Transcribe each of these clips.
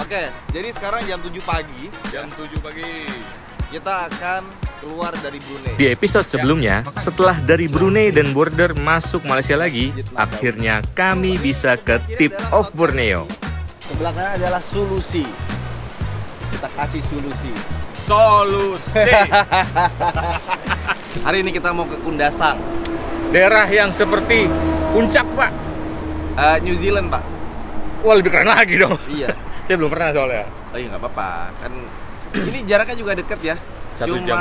Oke, jadi sekarang jam 7 pagi. Jam 7 pagi. Kita akan keluar dari Brunei. Di episode sebelumnya, setelah dari Brunei dan border masuk Malaysia lagi, akhirnya kami bisa ke Tip of Borneo. Sebelah kanan adalah Solusi. Kita kasih solusi. Solusi. Hari ini kita mau ke Kundasang, Daerah yang seperti puncak, Pak. New Zealand, Pak. Wah, lebih keren lagi dong. Iya. Saya belum pernah soalnya. Oh iya, nggak apa-apa. Kan ini jaraknya juga deket ya. 1 Cuma jam.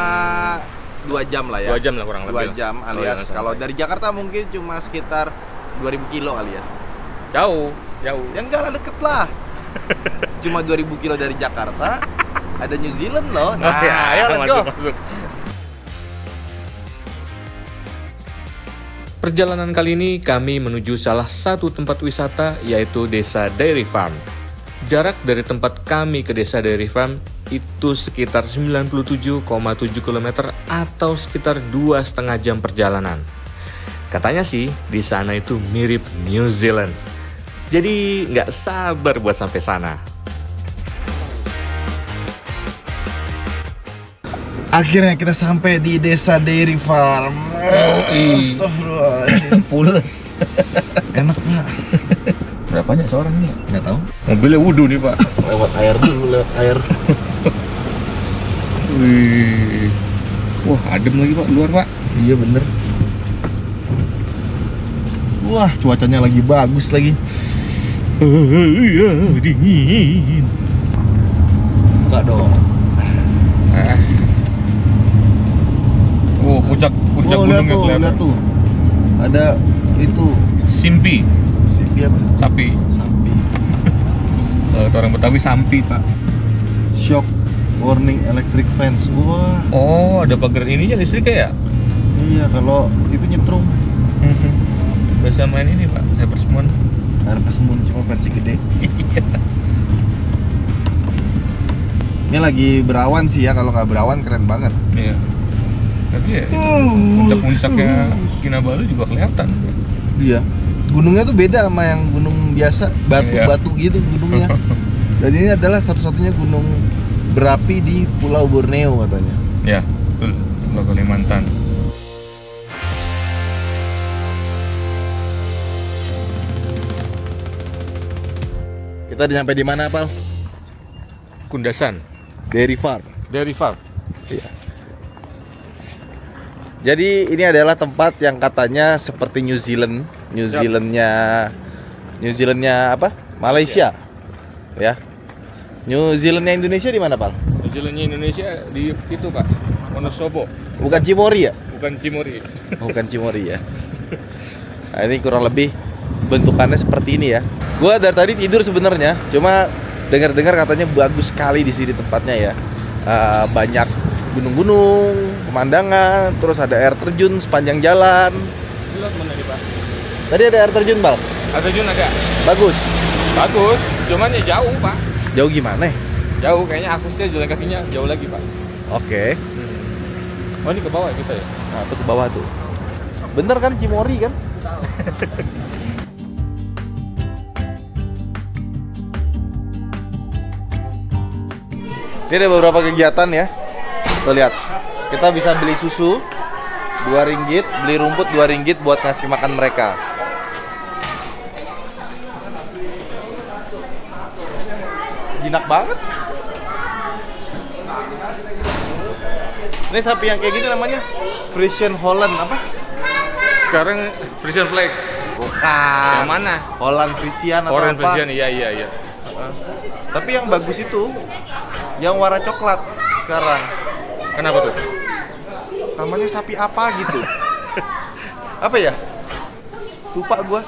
2 jam lah ya. 2 jam lah kurang lebih. 2 jam alias kalau dari Jakarta mungkin cuma sekitar 2000 kilo kali ya. Jauh. Ya enggak lah, deket lah. Cuma 2000 kilo dari Jakarta. Ada New Zealand loh. Nah, ayo let's go. Masuk. Perjalanan kali ini kami menuju salah satu tempat wisata, yaitu Desa Dairy Farm. Jarak dari tempat kami ke Desa Dairy Farm itu sekitar 97,7 km atau sekitar 2,5 jam perjalanan. Katanya sih di sana itu mirip New Zealand. Jadi nggak sabar buat sampai sana. Akhirnya kita sampai di Desa Dairy Farm. Astagfirullahaladzim. Pules. Enak nggak? Berapanya seorang nih? Nggak tahu. Mobilnya wudhu nih, Pak. Lewat air dulu, lewat air. Wih. Wah, adem lagi, Pak, luar, Pak. Iya bener. Wah, cuacanya lagi bagus lagi. Dingin. Enggak dong. Oh, puncak Oh, gunungnya lihat tuh, kelihatan. lihat tuh. Ada itu Simpi, Sipi apa? sapi. Sapi. Kalau orang Betawi sampi, Pak. Shock warning electric fence. Wah. Oh, ada pagar ininya listriknya ya? Iya, kalau itu nyetrum. Bisa main ini, Pak, Harvest Moon. Harvest Moon cuma versi gede. Ini lagi berawan sih ya, kalau nggak berawan keren banget. Iya. Tapi ya, puncak-puncaknya Kinabalu juga kelihatan. Iya. Gunungnya tuh beda sama yang gunung biasa, batu-batu gitu gunungnya. Dan ini adalah satu-satunya gunung berapi di Pulau Borneo katanya. Ya, betul. Pulau Kalimantan. Kita udah nyampe di mana, Pal? Kundasan. Dairy Farm. Dairy Farm. Iya. Jadi ini adalah tempat yang katanya seperti New Zealand, New Zealandnya apa? Malaysia, ya. New Zealandnya Indonesia di mana, Pak? New Zealandnya Indonesia di itu, Pak, Wonosobo. Bukan Cimory ya? Bukan Cimory. Bukan Cimory ya. Nah, ini kurang lebih bentukannya seperti ini ya. Gua dari tadi tidur sebenarnya, cuma dengar-dengar katanya bagus sekali di sini tempatnya ya. Banyak gunung-gunung, pemandangan, terus ada air terjun sepanjang jalan. Lihat mana nih, Pak? Tadi ada air terjun, Bal. Air terjun ada. Bagus. Bagus, cuman ya jauh, Pak. Jauh gimana? Jauh, kayaknya aksesnya jalan kakinya jauh lagi, Pak. Oke. Oh, ini ke bawah ya kita ya? Nah, tuh ke bawah tuh. Bener kan Cimory kan? Ini ada beberapa kegiatan ya. Tuh lihat. Kita bisa beli susu 2 ringgit, beli rumput 2 ringgit buat ngasih makan mereka. Jinak banget. Ini sapi yang kayak gini namanya Friesian Holland apa? Sekarang Frisian Flag. Bukan. Yang mana? Holland Friesian atau Orange apa? Frisian, iya. Tapi yang bagus itu yang warna coklat sekarang. Kenapa tuh? Namanya sapi apa gitu? Apa ya? Lupa gua.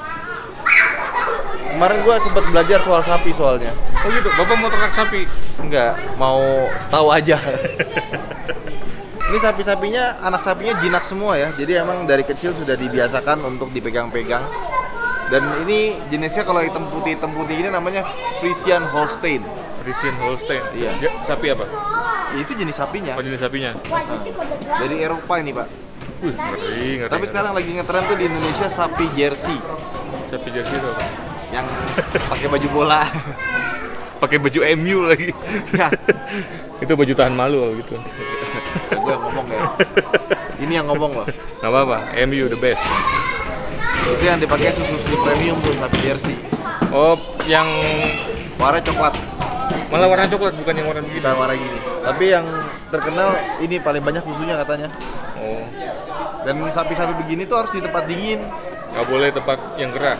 Kemarin gua sempat belajar soal sapi soalnya. Oh gitu, Bapak mau ternak sapi? Enggak, mau tahu aja. Ini sapi-sapinya, anak sapinya jinak semua ya. Jadi emang dari kecil sudah dibiasakan untuk dipegang-pegang. Dan ini jenisnya kalau hitam putih ini namanya Friesian Holstein. Frisian Holstein. Iya. Ya, sapi apa? Itu jenis sapinya. Oh, jenis sapinya. Dari Eropa ini, Pak. Ngeri. Tapi sekarang lagi ngetren tuh di Indonesia sapi jersey sapi jersey itu apa? yang pakai baju bola. pakai baju MU lagi. Ya, Itu baju tahan malu gitu. gue yang ngomong ya. Ini yang ngomong loh. Nggak apa-apa, MU the best. Itu yang dipakai susu premium tuh, tapi jersey. Oh, yang Warna coklat, malah warna coklat bukan yang warna begini. kita warna gini. Tapi yang terkenal ini paling banyak susunya katanya. Oh, Dan sapi-sapi begini tuh harus di tempat dingin. nggak boleh tempat yang gerah.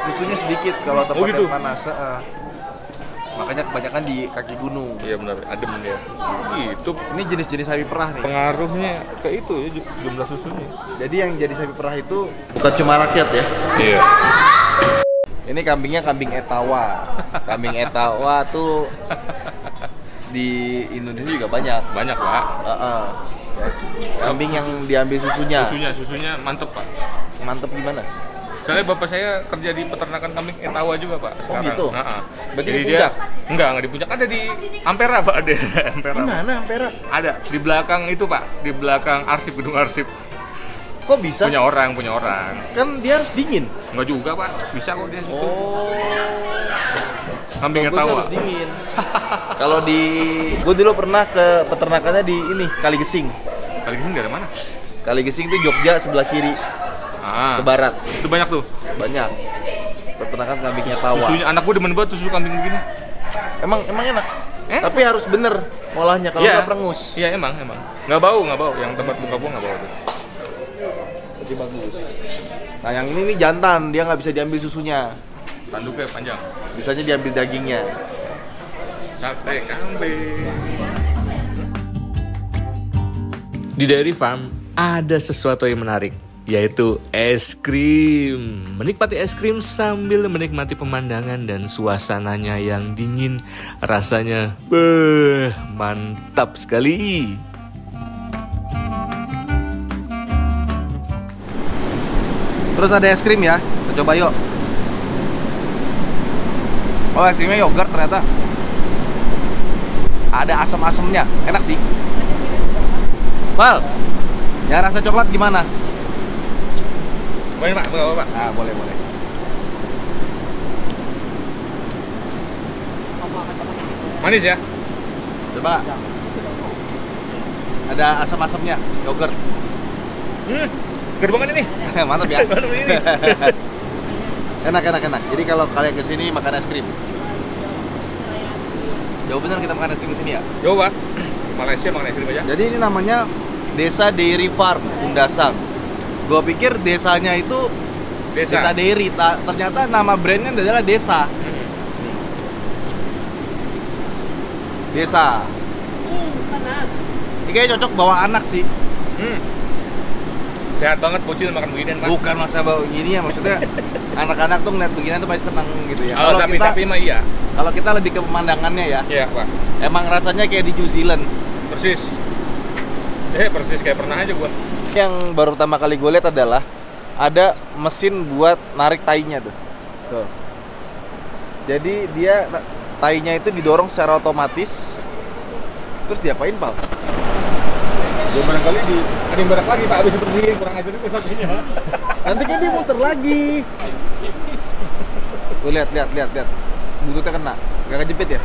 Susunya sedikit kalau tempat Oh, gitu? yang panas. Makanya kebanyakan di kaki gunung. Iya benar, adem dia. Itu Ini jenis-jenis sapi perah nih. pengaruhnya ke itu ya jumlah susunya. Jadi yang jadi sapi perah itu bukan cuma rakyat ya. Iya. Ini kambingnya kambing etawa. Kambing etawa tuh di Indonesia juga banyak. Banyak pak. Kambing yang diambil susunya. Susunya mantep pak. Mantep gimana? Soalnya bapak saya kerja di peternakan kambing etawa juga pak. Sekarang. gitu? Heeh. Berarti Jadi di dia puncak? nggak di puncak, ada di Ampera pak, ada Ampera. Gimana Ampera? Ada di belakang itu pak, di belakang arsip, gedung arsip. Kok bisa? Punya orang. Kan dia harus dingin. Enggak juga pak, bisa kok dia situ. Oh. Kambing Bagus etawa. harus dingin. Kalau di gue dulu pernah ke peternakannya di ini Kali Gesing. Kali ini dari mana? Kali Gesing itu Jogja sebelah kiri Ah, ke barat. itu banyak tuh. Banyak. Peternakan kambingnya tawa. Susunya anak gue demen banget susu kambing begini. Emang enak. Enak. Tapi harus bener ngolahnya kalau nggak perengus. Iya emang. Nggak bau. Yang tempat buka gua nggak bau tuh. Jadi bagus. Nah yang ini nih jantan, dia nggak bisa diambil susunya. Tanduknya panjang. Bisanya diambil dagingnya. Sate kambing. Di Dairy Farm ada sesuatu yang menarik, yaitu es krim. Menikmati es krim sambil menikmati pemandangan dan suasananya yang dingin, rasanya mantap sekali. Terus ada es krim ya, kita coba yuk. Oh es krimnya yogurt ternyata. Ada asam-asamnya, enak sih. Val, ya rasa coklat gimana? Boleh pak, boleh pak. Ah boleh. Manis ya? Coba. Ada asam-asamnya, yogurt. Gerbangan ini. Mantap ya. Baru ini. Enak. Jadi kalau kalian kesini makan es krim. Jauh bener kita makan es krim kesini ya. Coba. Malaysia makan es krim aja. Jadi ini namanya Desa Dairy Farm Undasang. Gua pikir desanya itu Desa Dairy. Ternyata nama brandnya adalah Desa. Desa. Ini kayaknya cocok bawa anak sih. Sehat banget bocil makan beginian pak. Bukan masa bawa gini ya, maksudnya anak-anak tuh ngeliat beginian tuh pasti seneng gitu ya. Kalau sapi-sapi mah iya. Kalau kita lebih ke pemandangannya ya. Iya pak. Emang rasanya kayak di New Zealand. Persis. Persis kayak pernah aja gua. Yang baru pertama kali gue lihat adalah ada mesin buat narik tainya tuh. Jadi dia tainya itu didorong secara otomatis. Terus diapain, Pak? Ya barangkali ada yang berak lagi pak, habis bersihin kurang ajar itu sapinya. Nanti kan dia muter lagi. Tuh lihat. Bututnya kena. Gak kejepit ya?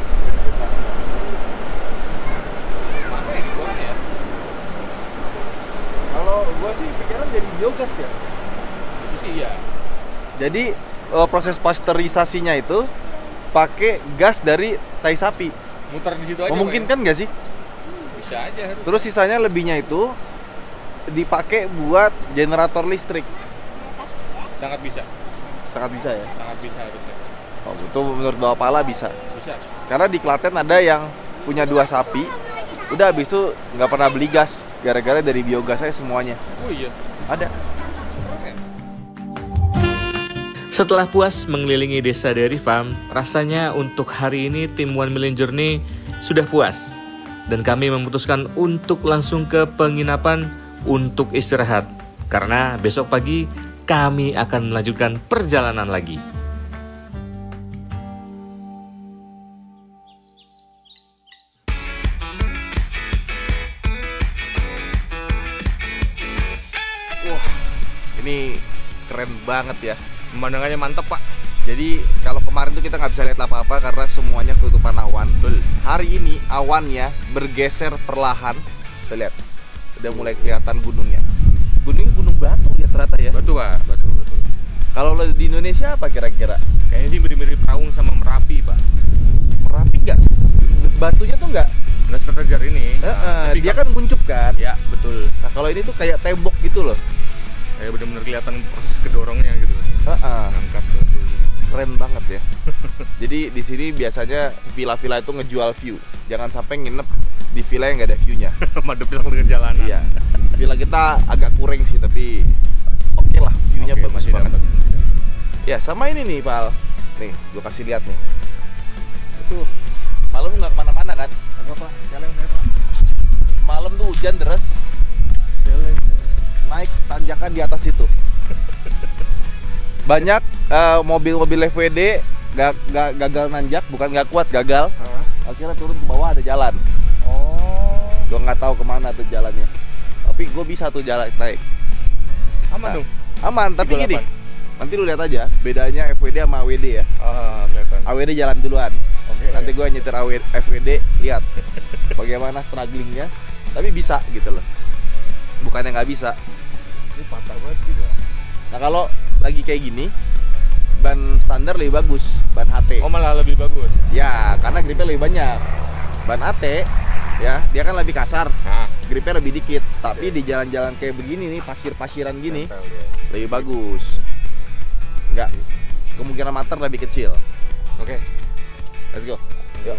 Kalau gua sih pikiran jadi biogas ya. Itu sih iya. Jadi proses pasteurisasinya itu pakai gas dari tai sapi. Muter di situ aja. Memungkinkan nggak sih? Bisa aja harus. Terus sisanya lebihnya itu dipakai buat generator listrik. Sangat bisa. Sangat bisa ya. Sangat bisa harusnya. Oh, itu menurut Bapak Pala bisa. Bisa. Karena di Klaten ada yang punya 2 sapi. Udah habis itu nggak pernah beli gas gara-gara dari biogas aja semuanya. Oh iya. Ada. Setelah puas mengelilingi Desa Dairy Farm, rasanya untuk hari ini tim One Million Journey sudah puas. Dan kami memutuskan untuk langsung ke penginapan untuk istirahat. Karena besok pagi kami akan melanjutkan perjalanan lagi. Wah, ini keren banget ya. Pemandangannya mantep pak. Jadi kalau kemarin tuh kita nggak bisa lihat apa-apa karena semuanya ketutupan awan. Hari ini awannya bergeser perlahan. Kita lihat, udah mulai kelihatan gunungnya. Gunung batu ya ternyata ya. Batu Pak, batu. Kalau di Indonesia apa kira-kira? Kayaknya sih mirip-mirip Raung sama Merapi Pak. Merapi nggak? Batunya tuh nggak? Nggak sekejar ini. Tapi Dia kan nguncup kan? Ya betul. Nah kalau ini tuh kayak tembok gitu loh. Kayak benar-benar kelihatan proses kedorongnya gitu. Angkat batu. Keren banget ya. Jadi di sini biasanya villa-villa itu ngejual view. Jangan sampai nginep di villa yang nggak ada view-nya. Madepnya langsung ke jalanan. Iya. Villa kita agak kurang sih tapi oke lah, view-nya Oke, bagus masih banget. dapat. Ya sama ini nih Pal. Nih, gue kasih lihat nih. Itu malam nggak kemana-mana kan? Apa Pak? Celeng saya Pak. Malam tuh hujan deras. Celeng. Naik tanjakan di atas itu. Banyak mobil-mobil FWD gagal nanjak, bukan nggak kuat, gagal. Akhirnya turun ke bawah ada jalan. Oh. Gue nggak tahu kemana tuh jalannya. Tapi gue bisa tuh jalan naik. Aman Nah, dong. Aman, tapi 38. gini. Nanti lu lihat aja bedanya FWD sama AWD ya. Kelihatan. AWD jalan duluan. Oke. Nanti gue nyetir FWD, lihat bagaimana strugglingnya. Tapi bisa gitu loh. Bukannya nggak bisa. Ini patah banget gitu. Nah kalau lagi kayak gini, ban standar lebih bagus, ban HT. Oh malah lebih bagus. Ya, karena gripnya lebih banyak. Ban AT, ya, dia kan lebih kasar, Nah, gripnya lebih dikit. Tapi di jalan-jalan kayak begini nih, pasir-pasiran gini, nempel dia. lebih bagus. Enggak, kemungkinan mater lebih kecil. Oke. Let's go. Yuk.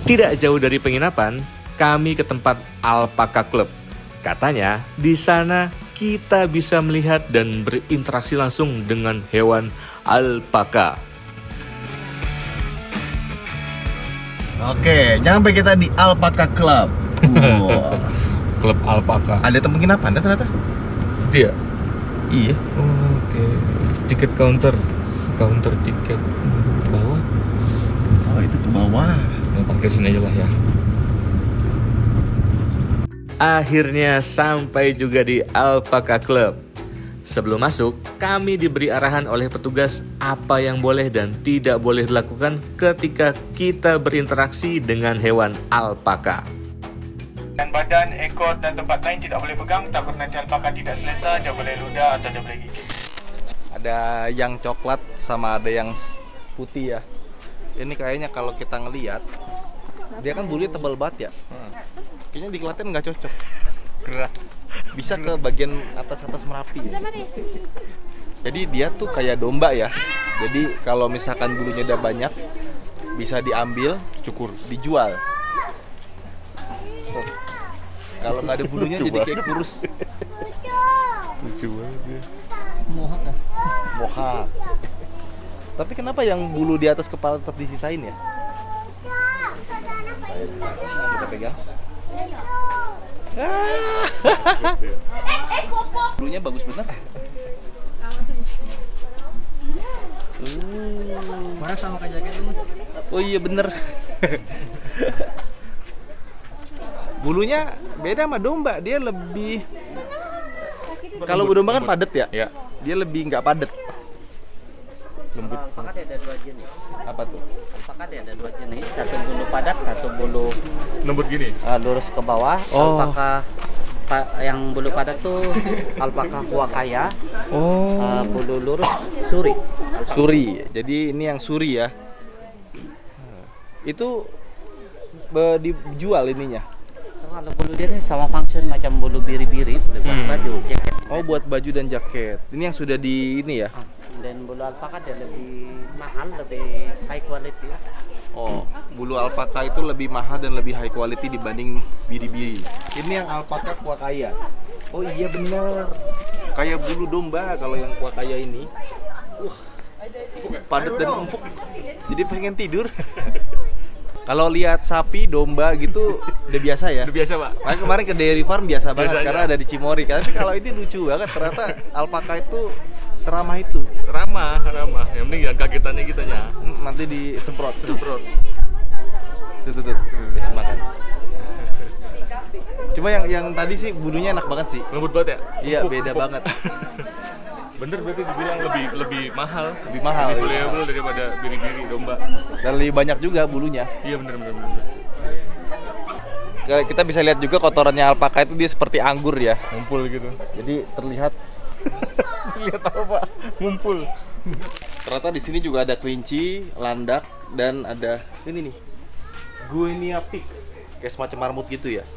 Tidak jauh dari penginapan, kami ke tempat Alpaka Club. Katanya, di sana kita bisa melihat dan berinteraksi langsung dengan hewan alpaka. Oke, nyampe kita di Alpaka Club. Wow. Klub Alpaka. Ada tempat penginapan ternyata? Dia. Iya. Oke. Tiket counter tiket bawah. Oh itu ke bawah. Nah, parkir sini aja lah ya. Akhirnya sampai juga di Alpaka Club. Sebelum masuk, kami diberi arahan oleh petugas apa yang boleh dan tidak boleh dilakukan ketika kita berinteraksi dengan hewan alpaka. Dan badan, ekor dan tempat lain tidak boleh pegang, takut nanti alpaka tidak selesa, dia boleh ludah atau dia boleh gigit. Ada yang coklat sama ada yang putih ya. Ini kayaknya kalau kita ngelihat dia kan bulunya tebal banget ya. Kayaknya di Klaten nggak cocok. Gerah. Bisa ke bagian atas Merapi ya. Jadi dia tuh kayak domba ya. Jadi kalau misalkan bulunya udah banyak bisa diambil, cukur, dijual. Tuh. Kalau nggak ada bulunya jadi kayak kurus. Lucu banget dia. Mohak. Tapi kenapa yang bulu di atas kepala tetap disisain ya? Kita pegang. Bulunya bagus bener. Mana sama kayak jaket Mas? Oh iya bener. Bulunya beda sama domba, dia lebih. Kalau domba kan padat ya? Ya. Dia lebih nggak padat. Lembut. Alpaka ada dua jenis. Apa tuh? Alpaka ada dua jenis, satu bulu padat, satu bulu Lembut gini. lurus ke bawah. Oh. Alpaka yang bulu padat tuh alpaka huakaya. Oh. Bulu lurus suri. Suri. Jadi ini yang suri ya. Itu dijual ininya. Kalau bulu dia sama function macam bulu biri-biri, boleh buat baju, jaket. Oh, buat baju dan jaket. Ini yang sudah di ini ya. Dan bulu alpaka dia lebih mahal, lebih high quality ya. Oh, bulu alpaka itu lebih mahal dan lebih high quality dibanding biri-biri. Ini yang alpaka huakaya. Oh iya benar. Kayak bulu domba kalau yang huakaya ini. Padat dan empuk. Jadi pengen tidur. Kalau lihat sapi, domba gitu udah biasa ya. Udah biasa, Pak. Makanya kemarin ke dairy farm biasa banget Biasa karena aja. ada di Cimory. Tapi kalau ini lucu banget, ternyata alpaka itu seramah itu. Ramah. Yang penting jangan kagetannya kitanya. Nanti disemprot. Tuh. Kasih makan. Cuma yang tadi sih bulunya enak banget sih. Lembut banget ya? Iya, Empuk, beda empuk. banget. Bener berarti dibilang lebih mahal. Lebih mahal. Lebih valuable daripada biri-biri domba. Dan lebih banyak juga bulunya. Iya bener. Kita bisa lihat juga kotorannya alpaka itu dia seperti anggur ya. Ngumpul gitu. Jadi terlihat Lihat apa? Ngumpul. ternyata di sini juga ada kelinci, landak, dan ada ini nih. Guinea pig. Kayak semacam marmut gitu ya.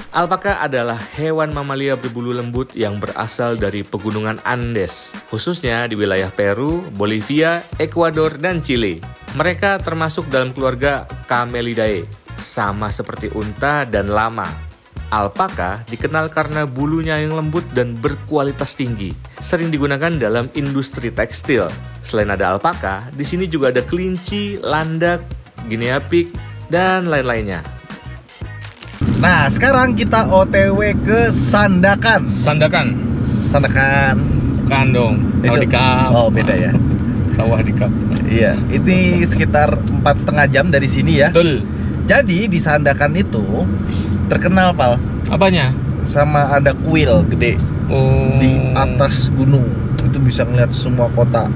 Alpaka adalah hewan mamalia berbulu lembut yang berasal dari pegunungan Andes, khususnya di wilayah Peru, Bolivia, Ekuador, dan Chili. Mereka termasuk dalam keluarga Camelidae, sama seperti unta dan lama. Alpaka dikenal karena bulunya yang lembut dan berkualitas tinggi, sering digunakan dalam industri tekstil. Selain ada alpaka, di sini juga ada kelinci, landak, Guinea pig, dan lain-lainnya. Nah, sekarang kita OTW ke Sandakan. Sandakan. Bukan dong. Sawah Itu- di kap. Oh, beda ya. Sawah di kap. Iya, ini sekitar 4,5 jam dari sini ya. Betul. Jadi di Sandakan itu terkenal Pal Apanya? sama ada kuil gede Oh. di atas gunung. Itu bisa ngeliat semua kota.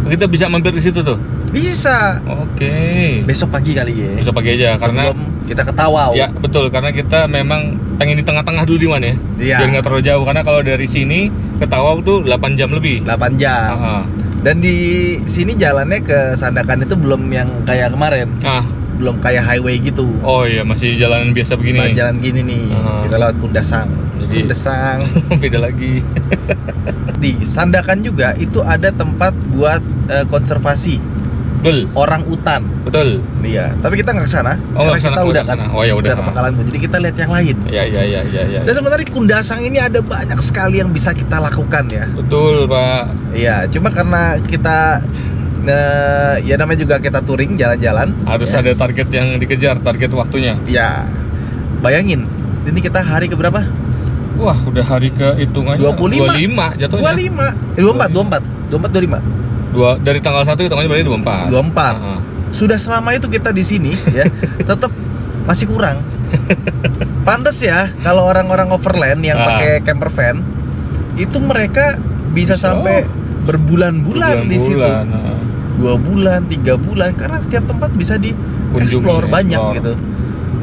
Kita bisa mampir ke situ tuh. Bisa. Oke. Besok pagi kali ya. Besok pagi aja karena Sebelum kita ke Tawau. ya betul karena kita memang pengen di tengah-tengah dulu di mana ya. Iya. Biar nggak terlalu jauh karena kalau dari sini ke Tawau tuh 8 jam lebih. 8 jam. Ah. Dan di sini jalannya ke Sandakan itu belum yang kayak kemarin. Ah. Belum kayak highway gitu. Oh iya masih jalanan biasa begini. Nah, jalan gini nih. Kita lewat Kundasang. Jadi- Kundasang. Beda lagi. Di Sandakan juga itu ada tempat buat konservasi Betul. orang utan. Betul. Iya, tapi kita nggak ke sana. Oh, karena nggak kesana. kita Oh, udah nggak kan. kesana. Oh, ya udah. ke Pangkalan Bun. Jadi kita lihat yang lain. Ya. Dan sebenarnya di Kundasang ini ada banyak sekali yang bisa kita lakukan ya. Betul, Pak. Iya, cuma karena kita ya namanya juga kita touring jalan-jalan. Harus ya. ada target yang dikejar, target waktunya. Ya, bayangin. Ini kita hari ke berapa? Wah, udah hari ke hitungannya 25 jatuhnya. 24, 24, 25. Dari tanggal 1 hitungannya berarti 24. 24. Heeh. Sudah selama itu kita di sini ya, tetap masih kurang. Pantes ya kalau orang-orang overland yang pakai camper van itu mereka bisa sampai berbulan-bulan di situ. Heeh. 2 bulan, 3 bulan karena setiap tempat bisa Kunjungi, di-explore banyak explore. gitu.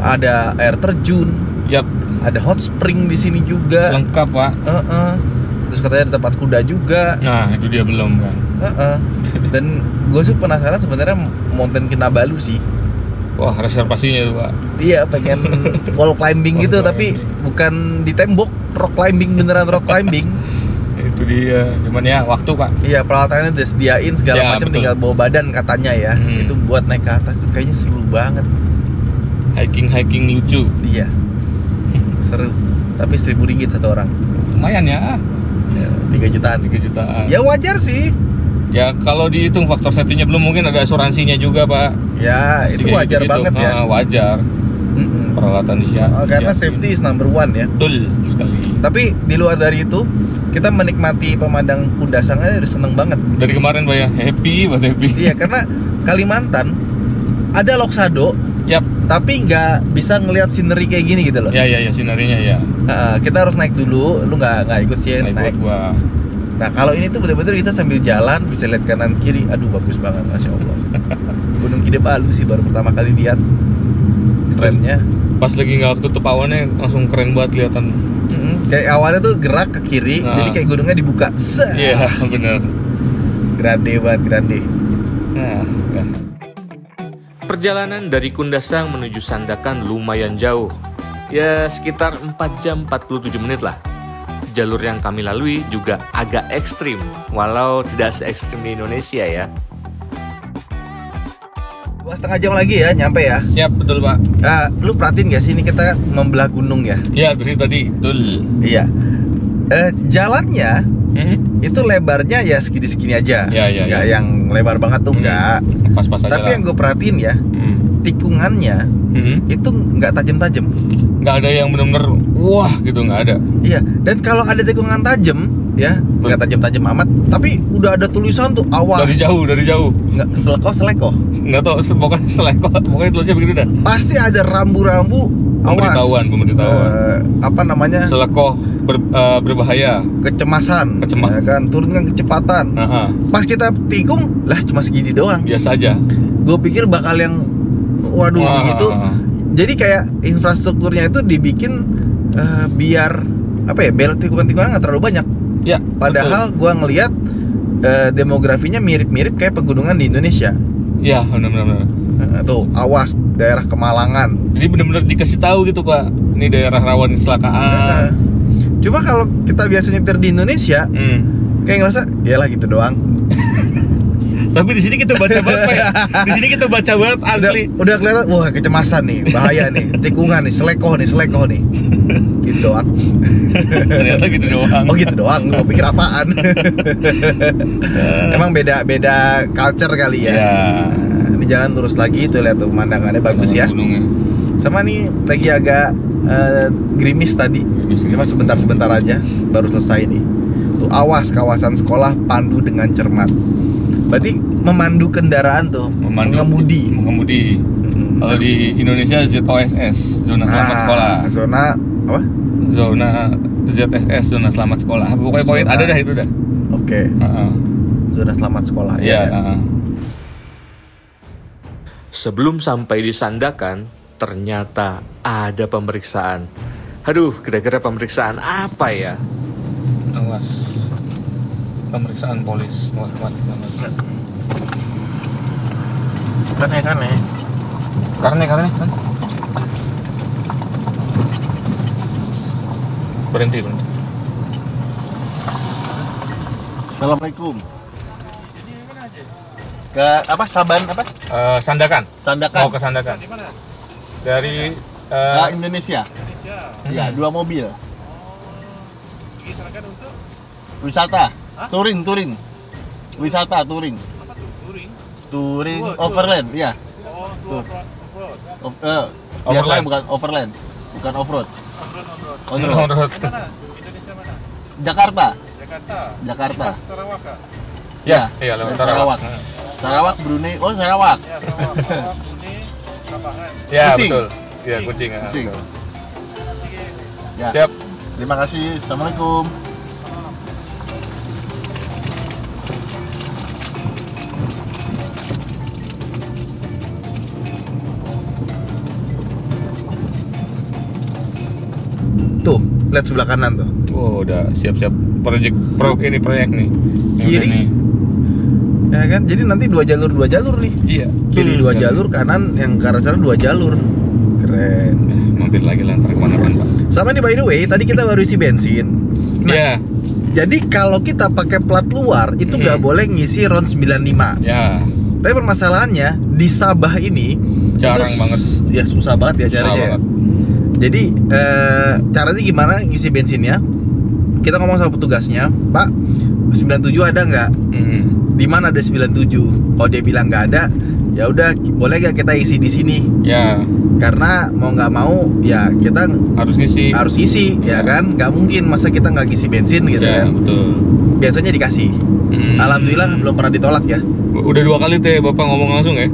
Ada air terjun, Yap, ada hot spring di sini juga. lengkap, Pak. Terus katanya ada tempat kuda juga. Nah, itu dia belum kan. Dan gue sih penasaran sebenarnya Mountain Kinabalu sih. Wah, reservasinya tuh, Pak. Iya, pengen wall climbing gitu, Wall tapi bukan di tembok, rock climbing, beneran rock climbing. Itu dia. Cuman ya waktu, Pak. Iya, peralatannya udah disediain segala Ya, macam, betul. tinggal bawa badan katanya ya. Itu buat naik ke atas tuh kayaknya seru banget. Hiking lucu. Iya, seru. Tapi 1.000 ringgit satu orang. Lumayan ya. 3 jutaan. 3 jutaan. Ya wajar sih. Ya kalau dihitung faktor safety-nya belum, mungkin ada asuransinya juga, Pak. Ya, Pasti itu kayak wajar gitu-gitu. banget ya. Wajar. Peralatan Karena disiapin. safety is number one ya. Betul sekali. Tapi di luar dari itu, kita menikmati pemandang Kundasang aja udah seneng banget. Dari kemarin, Pak ya, happy banget happy. Iya, karena Kalimantan ada Loksado, Yap. tapi nggak bisa ngelihat scenery kayak gini gitu loh. Ya, sinarinya ya. Kita harus naik dulu, lu nggak ikut sih naik. Gua. Nah, kalau ini tuh bener-bener kita sambil jalan bisa lihat kanan kiri. Aduh, bagus banget, masya Allah. Gunung Kinabalu sih baru pertama kali lihat. remnya. Pas lagi nggak ketutup awannya langsung keren banget kelihatan. Kayak awannya tuh gerak ke kiri, jadi kayak gunungnya dibuka. Iya, bener. Grande banget, grande. Nah, Perjalanan dari Kundasang menuju Sandakan lumayan jauh. Ya sekitar 4 jam 47 menit lah. Jalur yang kami lalui juga agak ekstrim, walau tidak se-ekstrim di Indonesia ya. 2,5 jam lagi ya nyampe ya. siap betul Pak. Lu perhatiin gak sih ini kita membelah gunung ya? Iya, bersih tadi, betul. Iya. Jalannya itu lebarnya ya segini-segini aja. Iya. Nggak yang lebar banget tuh enggak. Pas-pas aja. Tapi yang gue perhatiin ya, tikungannya itu nggak tajam-tajam. Nggak ada yang benar-benar wah gitu, nggak ada. Iya. Dan kalau ada tikungan tajam, ya nggak tajam-tajam amat, tapi udah ada tulisan tuh awas. Dari jauh. Nggak selekoh. Nggak tahu, pokoknya seleko, pokoknya tulisnya begitu dah. Pasti ada rambu-rambu. Awas. Pemberitahuan. Apa namanya? Selekoh berbahaya. Kecemasan. Ya kan, turunkan kecepatan. Pas kita tikung, lah cuma segini doang. Biasa aja. Gue pikir bakal yang waduh gitu. Jadi kayak infrastrukturnya itu dibikin biar apa ya, belok tikungan-tikungan nggak terlalu banyak. Ya. Padahal gue ngelihat demografinya mirip-mirip kayak pegunungan di Indonesia. Iya, benar-benar. Tuh, awas daerah Kemalangan. Jadi benar-benar dikasih tahu gitu Pak. Ini daerah rawan kecelakaan. Cuma kalau kita biasa nyetir di Indonesia, kayak ngerasa ya lah gitu doang. Tapi di sini kita baca banget Pak ya. Di sini kita baca banget asli. Udah kelihatan, wah kecemasan nih, bahaya nih, tikungan nih, selekoh nih. Gitu doang. Ternyata gitu doang. Oh gitu doang, gue pikir apaan. Emang beda culture kali ya. Ini jalan lurus lagi tuh, lihat tuh pemandangannya bagus ya. Gunungnya. Sama nih lagi agak gerimis tadi. Cuma sebentar aja baru selesai nih. Tuh awas, kawasan sekolah pandu dengan cermat. Berarti memandu kendaraan tuh, mengemudi. Kalau di Indonesia ZOSS, zona selamat sekolah. Zona apa? Zona ZSS, zona selamat sekolah. Pokoknya ada dah itu dah. Oke. Zona selamat sekolah. Iya. Sebelum sampai di Sandakan, ternyata ada pemeriksaan. Aduh, kira-kira pemeriksaan apa ya? Awas. Pemeriksaan polis. Wah. Karena. Berhenti. Assalamualaikum. Ke apa? Saban apa? Sandakan. Mau ke Sandakan. Dari Indonesia. Iya, 2 mobil. Diserahkan untuk Wisata. Touring. Wisata touring. apa tuh? Touring overland, iya. Oh, off-road. Biasanya bukan overland, bukan off-road. On-road. On-road. Mana? Indonesia mana? Jakarta. Di Sarawak kah? Iya, lewat Sarawak. Sarawak, Brunei. Oh, Sarawak. Ya, Sarawak, Brunei, Sabang. Ya, Kucing. betul. Iya, Kucing. Kucing. Betul. Ya. Siap. Terima kasih. Assalamualaikum. Tuh, lihat sebelah kanan tuh. Oh, udah siap-siap proyek nih. Kiri. Nih. Ya kan, jadi nanti 2 jalur nih. Iya. Kiri 2 jalur, kanan yang ke arah sana 2 jalur. Keren. Mampir lagi lah, ntar kemana-mana Pak. Sama nih, by the way, tadi kita baru isi bensin. Iya. Jadi kalau kita pakai plat luar itu nggak boleh ngisi RON 95. Ya. Tapi permasalahannya di Sabah ini Jarang itu banget. Ya susah banget ya Susah caranya. banget. Jadi caranya gimana ngisi bensinnya? Kita ngomong sama petugasnya, Pak, 97 ada nggak? Di mana ada 97? Kalau dia bilang nggak ada, ya udah boleh nggak kita isi di sini? Ya. Karena mau nggak mau ya kita Harus ngisi. ya kan? Nggak mungkin masa kita nggak ngisi bensin gitu Ya, kan? betul. Biasanya dikasih. Alhamdulillah belum pernah ditolak ya. Udah 2 kali tuh ya Bapak ngomong langsung ya?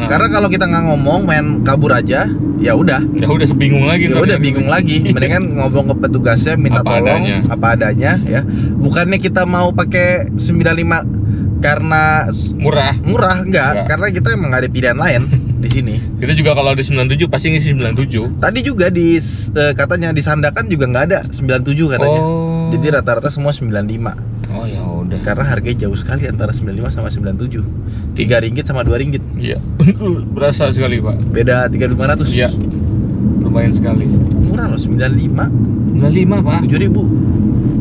Karena kalau kita nggak ngomong, main kabur aja, ya udah. Ya udah bingung lagi. Ya udah bingung lagi. Mendingan ngomong ke petugasnya, minta Apa tolong adanya. apa adanya ya. Bukannya kita mau pakai 95 karena murah enggak, karena kita emang nggak ada pilihan lain. di sini. Kita juga kalau di 97 pasti ngisi 97. Tadi juga katanya di Sandakan juga nggak ada 97 katanya. Oh. Jadi rata-rata semua 95. Oh ya udah. Karena harganya jauh sekali antara 95 sama 97. 3 ringgit sama 2 ringgit. Iya. Berasa sekali, Pak. Beda 3.500. Iya. Lumayan sekali. Murah loh, 95. 95, Pak. 7.000.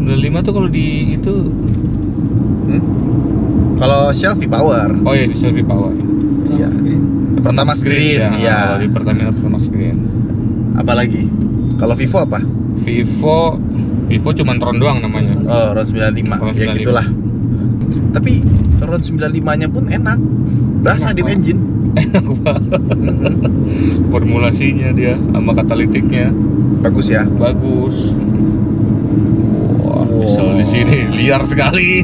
95 tuh kalau di itu. Kalau Shelfie Power. Oh iya, di Shelfie Power. Iya. Pertama screen, ya. iya. Kalau di Pertamina Pertamax Screen. Apalagi? Kalau Vivo apa? Vivo cuma Tron doang namanya. Oh, RON 95. RON Ya 95. gitulah. Tapi RON 95-nya pun enak. Berasa di engine. Enak banget. Formulasinya dia sama katalitiknya Bagus ya. bagus. Wah, bisa di sini liar sekali.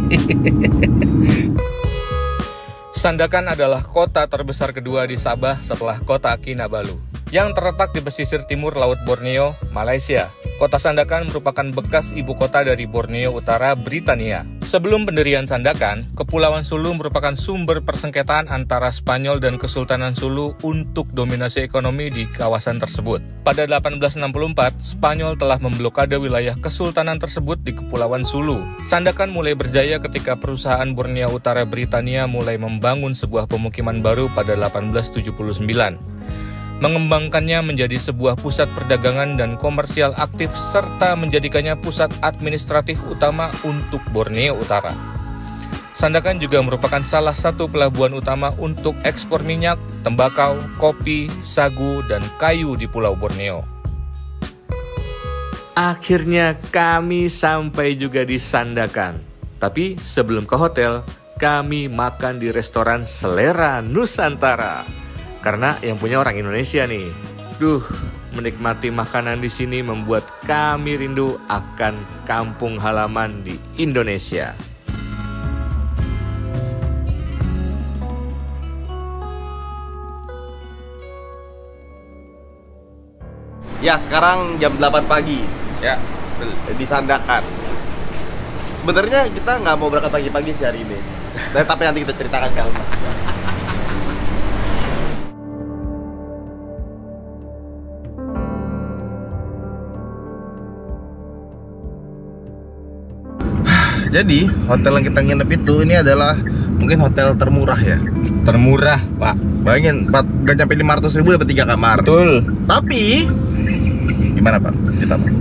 Sandakan adalah kota terbesar kedua di Sabah setelah kota Kinabalu, yang terletak di pesisir timur Laut Borneo, Malaysia. Kota Sandakan merupakan bekas ibu kota dari Borneo Utara, Britania. Sebelum pendirian Sandakan, Kepulauan Sulu merupakan sumber persengketaan antara Spanyol dan Kesultanan Sulu untuk dominasi ekonomi di kawasan tersebut. Pada 1864, Spanyol telah memblokade wilayah Kesultanan tersebut di Kepulauan Sulu. Sandakan mulai berjaya ketika perusahaan Borneo Utara Britania mulai membangun sebuah pemukiman baru pada 1879. Mengembangkannya menjadi sebuah pusat perdagangan dan komersial aktif serta menjadikannya pusat administratif utama untuk Borneo Utara. Sandakan juga merupakan salah satu pelabuhan utama untuk ekspor minyak, tembakau, kopi, sagu, dan kayu di Pulau Borneo. Akhirnya kami sampai juga di Sandakan. Tapi sebelum ke hotel, kami makan di restoran Selera Nusantara. Karena yang punya orang Indonesia nih. Menikmati makanan di sini membuat kami rindu akan kampung halaman di Indonesia. Ya, sekarang jam 8 pagi. Ya. Di Sandakan. Sebenarnya kita nggak mau berangkat pagi-pagi sih hari ini. Tapi nanti kita ceritakan ke Almas. Jadi hotel yang kita nginep itu ini adalah mungkin hotel termurah ya. Termurah, Pak. Bayangin, gak nyampe 500.000 dapat 3 kamar. Betul. Tapi gimana Pak? Cerita Pak.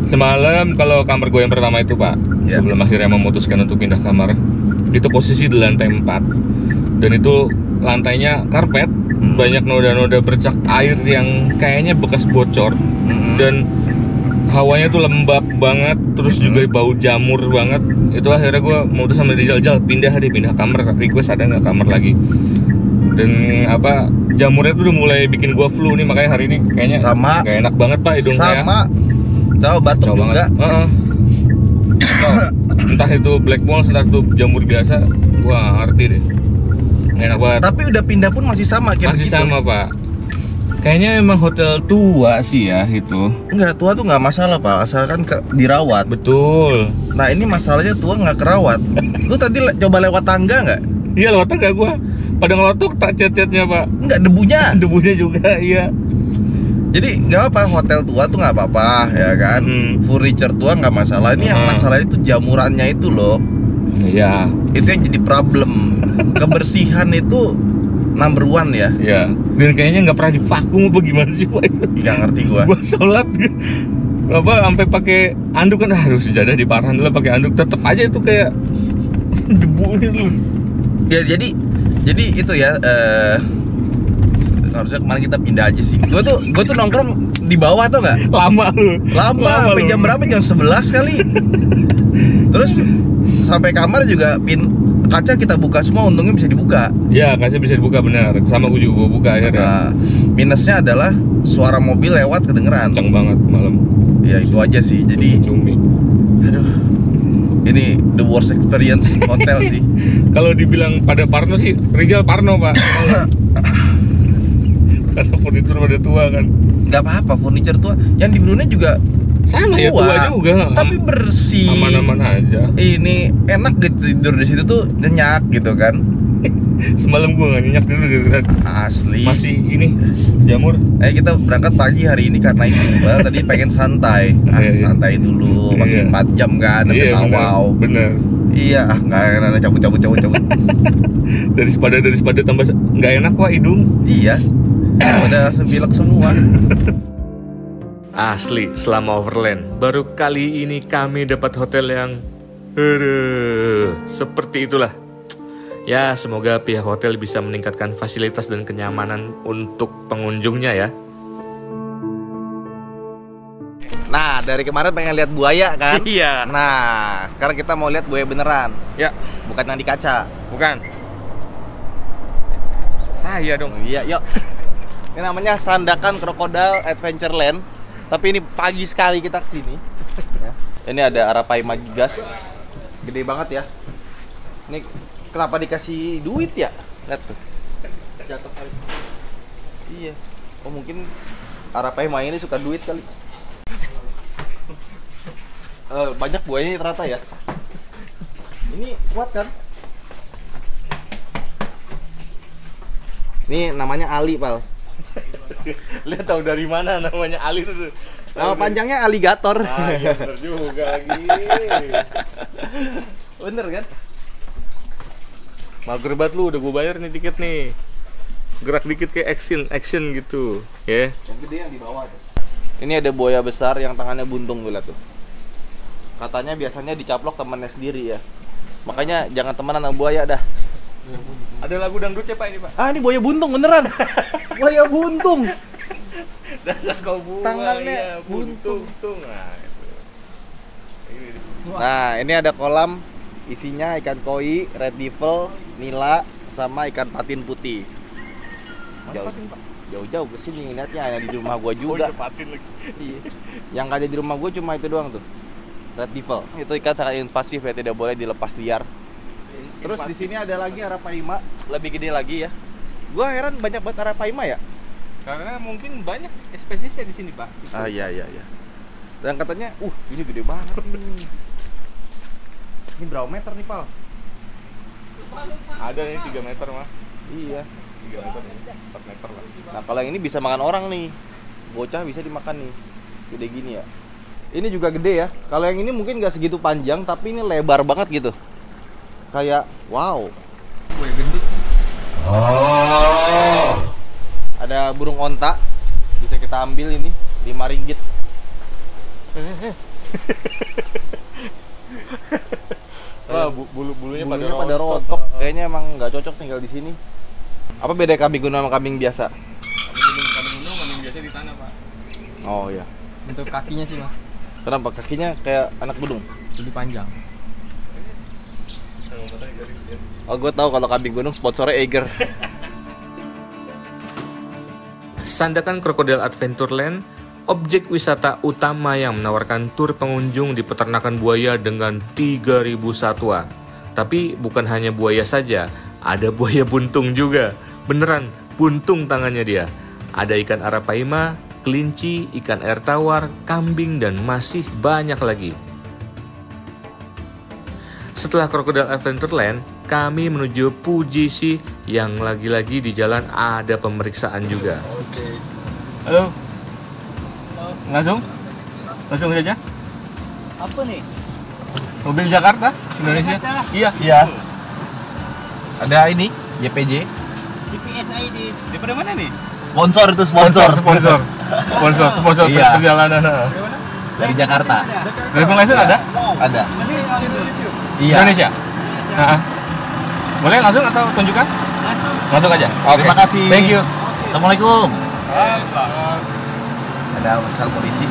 Semalam kalau kamar gue yang pertama itu, Pak, Ya. sebelum akhirnya memutuskan untuk pindah kamar, itu posisi di lantai 4. Dan itu lantainya karpet, banyak noda-noda bercak air yang kayaknya bekas bocor. Dan hawanya tuh lembab banget, terus juga bau jamur banget. Itu akhirnya gue memutus sama Rizal, pindah kamar, request ada nggak kamar lagi. Dan jamurnya tuh udah mulai bikin gue flu nih, makanya hari ini kayaknya Sama. gak enak banget, Pak, hidung saya. Sama. Coba batuk Jauh juga. banget. Entah itu black mold, entah itu jamur biasa, gua ngerti deh. Enak banget. Tapi udah pindah pun masih sama kayak Masih begitu. sama, Pak. Kayaknya emang hotel tua sih ya itu. Enggak, tua tuh nggak masalah Pak, asalkan dirawat. Betul. Nah ini masalahnya tua nggak kerawat. Lu tadi coba lewat tangga nggak? Iya, lewat tangga gua. Pada ngelotok tak cat-catnya, Pak. Enggak, debunya. Debunya juga, iya. Jadi nggak apa, hotel tua tuh nggak apa-apa ya kan. Furniture tua nggak masalah. Ini yang masalah itu jamurannya itu loh. Iya. Itu yang jadi problem. Kebersihan itu number one ya. Iya. Dan kayaknya nggak pernah divakum apa gimana sih, Pak? Nggak ngerti gua. Gua sholat sampai pakai anduk kan, harus sejadah diparahan dulu pakai anduk, tetep aja itu kayak debu gitu. Ya jadi itu ya. Harusnya kemarin kita pindah aja sih. Gue tuh nongkrong di bawah tuh nggak? Lama lu. Lama sampai jam berapa? Jam 11 kali. Terus sampai kamar juga kaca kita buka semua, untungnya bisa dibuka. Ya, kaca bisa dibuka, benar. Sama gue juga buka akhirnya. Nah, minusnya adalah suara mobil lewat kedengeran. Kencang banget malam. Ya itu aja sih. Jadi cumi. aduh. Ini the worst experience hotel sih. Kalau dibilang pada Parno sih, Rizal Parno, Pak. Karena furnitur pada tua kan. Nggak apa-apa, furniture tua. Yang di Brunei juga sama ya, tua juga. Tapi bersih. Aman-aman aja. Ini enak gitu, tidur di situ tuh nyenyak gitu kan. Semalam gua nggak nyenyak dulu gitu. Asli. Masih ini jamur. Kita berangkat pagi hari ini karena ini. Padahal tadi pengen santai. Iya. Santai dulu. Masih Iya. 4 jam kan. Sampai Tawau. Bener. Iya, nggak enak cabut. Daripada tambah nggak enak wah hidung. Iya. Udah langsung pilek semua. Asli, selama overland, baru kali ini kami dapat hotel yang seperti itulah. Ya, semoga pihak hotel bisa meningkatkan fasilitas dan kenyamanan untuk pengunjungnya ya. Nah, dari kemarin pengen lihat buaya kan? Iya. Nah, sekarang kita mau lihat buaya beneran. Ya, Bukan yang di kaca. bukan. Saya dong. Iya, yuk. Ini namanya Sandakan Crocodile Adventureland. Tapi ini pagi sekali kita kesini. Ya. Ini ada Arapaima gas. Gede banget ya. Ini kenapa dikasih duit ya? Lihat tuh. Jatuh kali. Iya. Oh mungkin Arapaima ini suka duit kali. Banyak buayanya ternyata ya. Ini kuat kan? Ini namanya Ali, Pal. Lihat tahu dari mana namanya Ali itu. Nama panjangnya aligator. Iya bener juga lagi. Bener kan? Mager banget lu, udah gue bayar nih tiket nih. Gerak dikit kayak action gitu, ya. Yang gede yang di bawah tuh. Ini ada buaya besar yang tangannya buntung tuh, lihat tuh. Katanya biasanya dicaplok temannya sendiri ya. Makanya jangan temenan sama buaya dah. Ada lagu dangdutnya Pak ini Pak. Ah, ini buaya buntung beneran. Buaya buntung. Dasar kau buang Tangannya ya, buntung. Nah, itu. Nah, ini ada kolam isinya ikan koi, red devil, nila, sama ikan patin putih. Jauh-jauh ke sini lihatnya, ada di rumah gua juga. Patin lagi. Iya. Yang ada di rumah gua cuma itu doang tuh. Red devil. Itu ikan sangat invasif ya, tidak boleh dilepas liar. Terus di sini ada lagi Arapaima, lebih gede lagi ya. Gua heran banyak banget Arapaima ya. Karena mungkin banyak spesiesnya di sini Pak. Ah iya. Dan katanya, ini gede banget nih. Ini berapa meter nih, Pal? Ada nih 3 meter mah. Iya. 3 meter nih, 4 meter lah. Nah, kalau yang ini bisa makan orang nih. Bocah bisa dimakan nih. Gede gini ya. Ini juga gede ya. Kalau yang ini mungkin nggak segitu panjang, tapi ini lebar banget gitu. Kayak, wow. Buaya gendut. Ada burung onta. Bisa kita ambil ini, 5 ringgit. Wah, bulunya Bulunya pada rontok. Kayaknya emang nggak cocok tinggal di sini. Apa beda kambing gunung sama kambing biasa? Kambing gunung biasa di tanah Pak. Oh iya. Untuk kakinya sih Mas, Kenapa kakinya kayak anak gunung? lebih panjang. Oh, gue tahu kalau kambing gunung sponsornya Eiger. Sandakan Crocodile Adventureland, objek wisata utama yang menawarkan tur pengunjung di peternakan buaya dengan 3.000 satwa. Tapi bukan hanya buaya saja, ada buaya buntung juga. Beneran, buntung tangannya dia. Ada ikan Arapaima, kelinci, ikan air tawar, kambing, dan masih banyak lagi. Setelah Crocodile Adventureland, kami menuju Pujisi yang lagi-lagi di jalan ada pemeriksaan juga. Halo. Langsung saja. Apa nih? Mobil Jakarta, Indonesia. Iya. Iya. Ada ini, YPJ. GPS ID. Daripada mana nih? Sponsor itu Sponsor Iya. perjalanan. Dari Jakarta. Driving license ada? Ada. Iya. Indonesia. Nah. Boleh langsung atau tunjukkan? Langsung aja. Oke. Terima kasih. Thank you. Assalamualaikum. Ada sel polisi.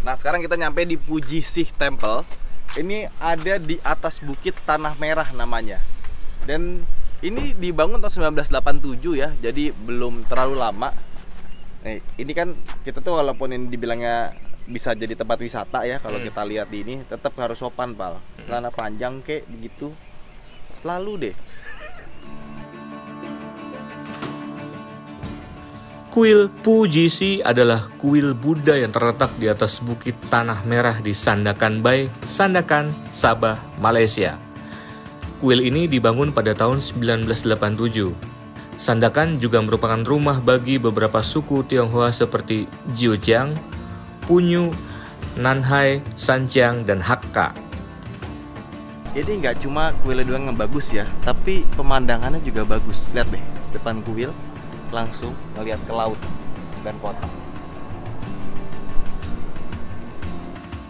Nah, sekarang kita nyampe di Pujisi Temple. Ini ada di atas bukit Tanah Merah namanya. Dan ini dibangun tahun 1987 ya, jadi belum terlalu lama. Nih, ini kan kita tuh walaupun ini dibilangnya bisa jadi tempat wisata ya, kalau kita lihat di ini tetap harus sopan, Pal. Celana panjang kek begitu. Lalu deh. Kuil Pujisi adalah kuil Buddha yang terletak di atas bukit Tanah Merah di Sandakan Bay, Sandakan, Sabah, Malaysia. Kuil ini dibangun pada tahun 1987. Sandakan juga merupakan rumah bagi beberapa suku Tionghoa seperti Jiujiang, Punyu, Nanhai, Sanjiang, dan Hakka. Jadi nggak cuma kuilnya doang yang bagus ya, tapi pemandangannya juga bagus. Lihat deh, depan kuil langsung ngeliat ke laut dan kota.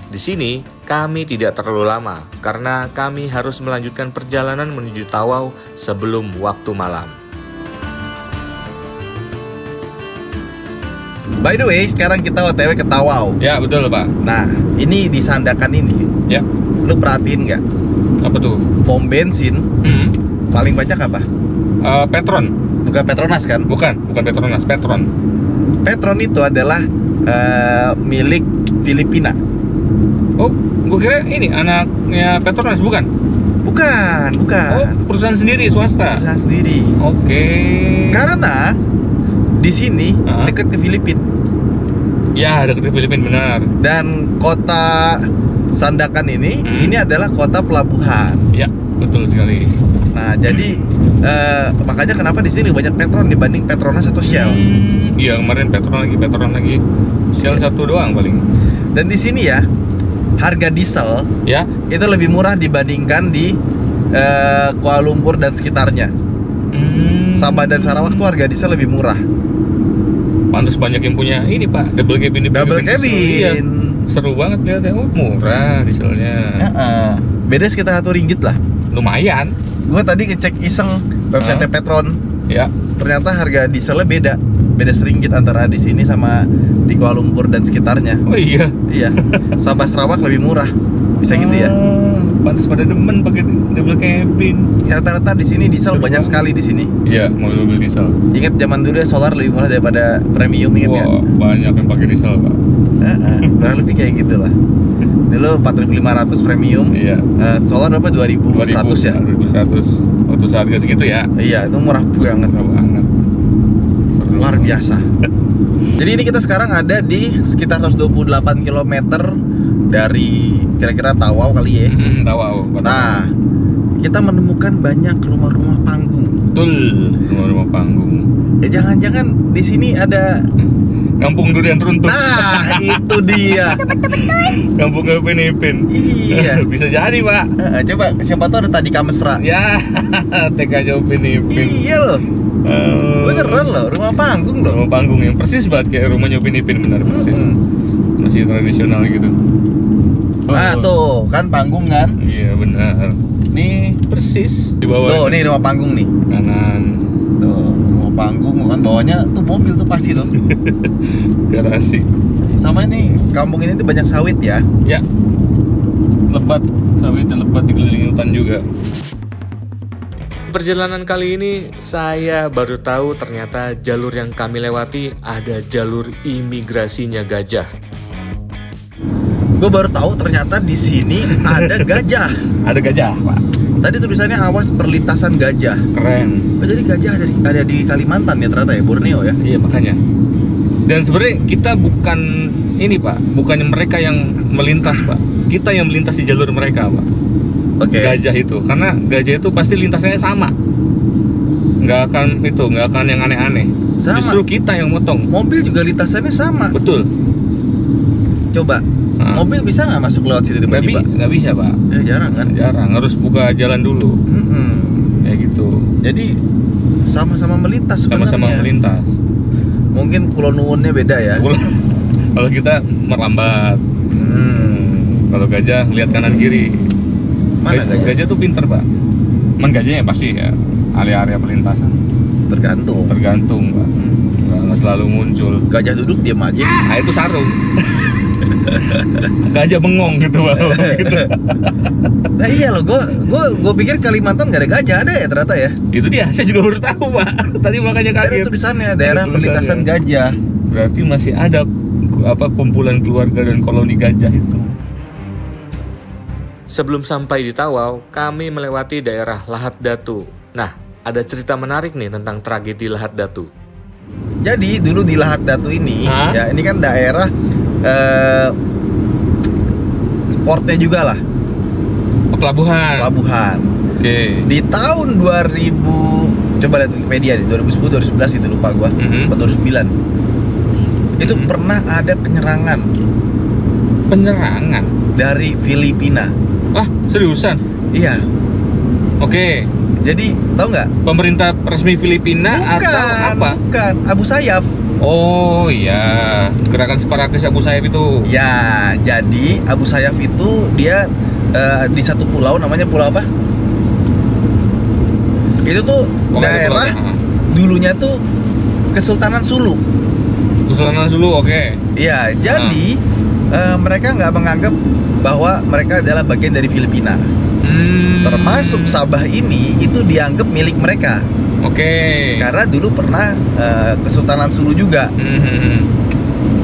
Di sini kami tidak terlalu lama karena kami harus melanjutkan perjalanan menuju Tawau sebelum waktu malam. By the way, sekarang kita OTW ke Tawau. Ya betul Pak. Nah, ini di Sandakan ini, Ya. lu perhatiin nggak? Apa tuh? Pom bensin paling banyak apa? Petron. Bukan Petronas kan? Bukan Petronas, Petron. Petron itu adalah milik Filipina. Oh, gue kira ini anaknya Petronas, bukan? Bukan. Oh, perusahaan sendiri, swasta. Perusahaan sendiri. Oke. Karena di sini dekat ke Filipina. Ya, dekat ke Filipina, benar. Dan kota Sandakan ini adalah kota pelabuhan. Ya, betul sekali. Nah, jadi makanya kenapa di sini banyak Petron dibanding Petronas atau Shell. Iya, kemarin Petron lagi. Shell satu doang paling. Dan di sini ya, harga diesel Ya. itu lebih murah dibandingkan di Kuala Lumpur dan sekitarnya. Sabah dan Sarawak tuh harga diesel lebih murah. Pantas banyak yang punya ini Pak, double cabin. Double Iya. cabin. Seru banget lihatnya. Oh, murah dieselnya. Beda sekitar Rp1 lah. Lumayan. Gue tadi ngecek iseng website Petron. Ya. Ternyata harga dieselnya beda Rp1 antara di sini sama di Kuala Lumpur dan sekitarnya. Oh iya. Iya. Sabah Sarawak lebih murah. Bisa gitu ya. Pantas pada demen pakai double cabin. Ya, rata-rata di sini diesel banyak sekali di sini. Iya, mobil diesel. Ingat zaman dulu ya, solar lebih murah daripada premium, ingat Wah, kan? banyak yang pakai diesel Pak. Kurang lebih kayak gitulah. Dulu 4.500 premium. Iya. Solar berapa? 2.100 ya? 2.100. Waktu seharga segitu ya. Iya, itu murah banget. Murah banget. Seru. Luar biasa. Jadi ini kita sekarang ada di sekitar 128 km dari kira-kira Tawau kali ya. Tawau. Nah, kita menemukan banyak rumah-rumah panggung. Betul, rumah-rumah panggung. Ya jangan-jangan di sini ada Kampung Durian Teruntuk. Nah, itu dia. Kampung Upin Ipin. Iya. Bisa jadi Pak. Coba siapa tahu ada Tadika Mesra. Ya, TK Upin Ipin. Iya loh. Beneran loh, rumah panggung loh. Rumah panggung yang persis banget kayak rumahnya Upin Ipin, benar persis. Masih tradisional gitu. Nah tuh, kan panggung kan? Iya benar. Nih Persis di bawah. tuh, nih rumah panggung nih. Kanan. Tuh, rumah panggung kan bawahnya tuh mobil tuh pasti tuh. Garasi. Sama ini, kampung ini tuh banyak sawit ya. Ya. Lebat, sawit dan lebat dikelilingi hutan juga. Perjalanan kali ini saya baru tahu ternyata jalur yang kami lewati ada jalur imigrasinya gajah. Gue baru tahu ternyata di sini ada gajah. Ada gajah, Pak. Tadi tulisannya awas perlintasan gajah. Keren. Oh, jadi gajah ada di Kalimantan ya ternyata ya, Borneo ya. Iya, makanya. Dan sebenarnya kita bukan ini, Pak. Bukannya mereka yang melintas, Pak. Kita yang melintas di jalur mereka, Pak. Oke. Gajah itu, karena gajah itu pasti lintasannya sama. Nggak akan yang aneh-aneh. Sama. Justru kita yang motong. Mobil juga lintasannya sama. Betul. Coba, mobil bisa nggak masuk lewat situ tiba-tiba? Nggak bisa, Pak. Jarang kan? Jarang, harus buka jalan dulu. Ya gitu. Jadi sama-sama melintas sebenarnya. Sama-sama melintas. Mungkin Kulo Nuwunnya beda ya. Kalau kita melambat. Kalau gajah lihat kanan kiri. Mana gajah? Gajah tuh pinter, Pak. Man gajahnya pasti ya area-area perlintasan. Tergantung, Pak. Nggak selalu muncul. Gajah duduk diam aja. Nah itu sarung. Gajah bengong gitu, Pak. Gitu. Nah iya loh, gue pikir Kalimantan nggak ada gajah, ada ya ternyata ya. Itu dia, saya juga baru tahu, Pak. Tadi makanya kaget. Ada tulisannya daerah perlintasan gajah. Berarti masih ada kumpulan keluarga dan koloni gajah itu. Sebelum sampai di Tawau, kami melewati daerah Lahat Datu. Nah, ada cerita menarik nih tentang tragedi Lahat Datu. Jadi dulu di Lahat Datu ini, ya ini kan daerah portnya juga lah. Pelabuhan. Oke. Di tahun 2000, coba lihat Wikipedia nih, 2010, 2011 itu lupa gua, atau 2009. Itu pernah ada penyerangan dari Filipina. Wah, seriusan? Iya. Oke. Jadi tahu nggak? Pemerintah resmi Filipina atau apa? Bukan, Abu Sayyaf. Oh iya, gerakan separatis Abu Sayyaf itu. Ya, jadi Abu Sayyaf itu dia di satu pulau, namanya pulau apa? Itu tuh daerah dulunya tuh Kesultanan Sulu. Kesultanan Sulu, oke. Iya, jadi mereka nggak menganggap bahwa mereka adalah bagian dari Filipina. Termasuk Sabah ini itu dianggap milik mereka. Oke. Karena dulu pernah Kesultanan Sulu juga.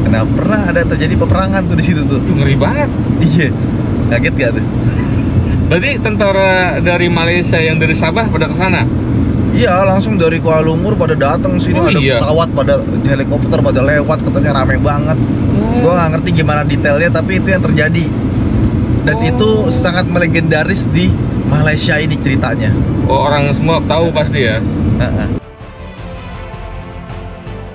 Karena pernah ada terjadi peperangan tuh di situ tuh. Ngeri banget. Iya. Kaget gak tuh? Berarti tentara dari Malaysia yang dari Sabah pada ke sana? Iya, langsung dari Kuala Lumpur pada datang sini, ada pesawat, pada helikopter pada lewat, katanya rame banget. Gua nggak ngerti gimana detailnya, tapi itu yang terjadi. Dan itu sangat melegendaris di Malaysia ini ceritanya. Oh, orang semua tahu pasti ya.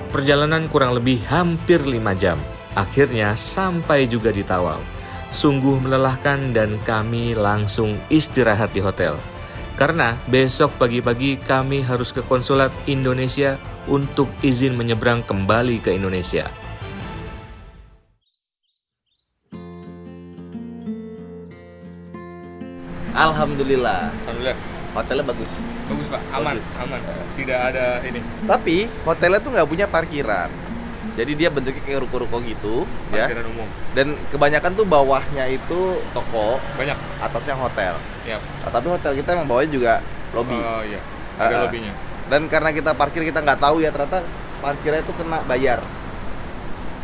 Perjalanan kurang lebih hampir 5 jam. Akhirnya sampai juga di Tawau. Sungguh melelahkan dan kami langsung istirahat di hotel. Karena besok pagi-pagi kami harus ke konsulat Indonesia untuk izin menyeberang kembali ke Indonesia. Alhamdulillah. Alhamdulillah. Hotelnya bagus. Bagus Pak, aman. Tidak ada ini. Tapi hotelnya tuh nggak punya parkiran. Jadi dia bentuknya kayak ruko-ruko gitu, parkiran ya. Umum. Dan kebanyakan tuh bawahnya itu toko, banyak. Atasnya hotel. Yap. Nah, tapi hotel kita emang bawahnya juga lobby. Oh iya. Ada lobbynya. Dan karena kita parkir kita nggak tahu ya, ternyata parkirnya itu kena bayar.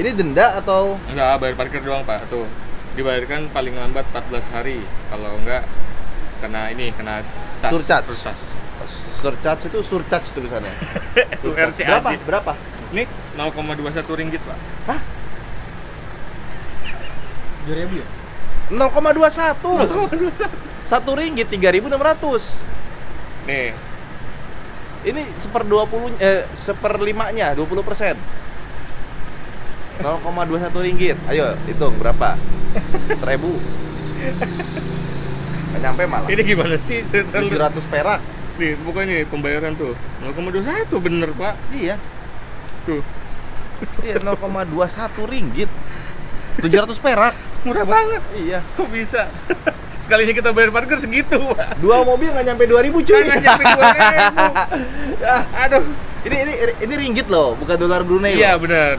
Ini denda atau? Enggak, bayar parkir doang Pak. Tuh, dibayarkan paling lambat 14 hari. Kalau enggak kena cas. Surcharge itu surcharge tulisannya. Berapa? Ini 0,21 ringgit Pak. Hah? 2.000 ya? 0,21. 1 ringgit 3.600. Nih. Ini seperlimanya 20%. 0,21 ringgit. Ayo hitung berapa? 1.000. Nggak nyampe malah. Ini gimana sih? 700 perak. Nih, pokoknya pembayaran tuh 0,21 bener Pak. Iya. Tuh. Iya, 0,21 ringgit. 700 perak. Murah banget. Iya. Kok bisa? Sekalinya kita bayar parkir segitu, Pak. 2 mobil nggak nyampe 2.000 cuy. Nggak nyampe 2.000. Ya. Aduh. Ini ringgit loh, bukan dolar Brunei. Iya, loh. benar.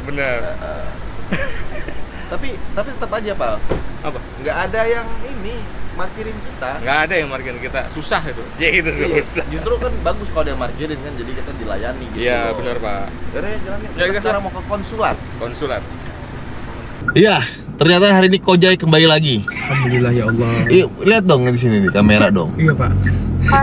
Tapi tetap aja, Pal. Apa? Nggak ada yang ini markirin kita. Nggak ada yang markirin kita. Susah itu. Ya itu susah. Justru kan bagus kalau ada yang markirin kan, jadi kita dilayani gitu. Iya, benar, Pak. Yaudah, jalannya. Ya, Kita sekarang mau ke konsulat. Iya, ternyata hari ini Kojai kembali lagi. Alhamdulillah ya Allah. Lihat dong di sini di kamera dong. Iya Pak.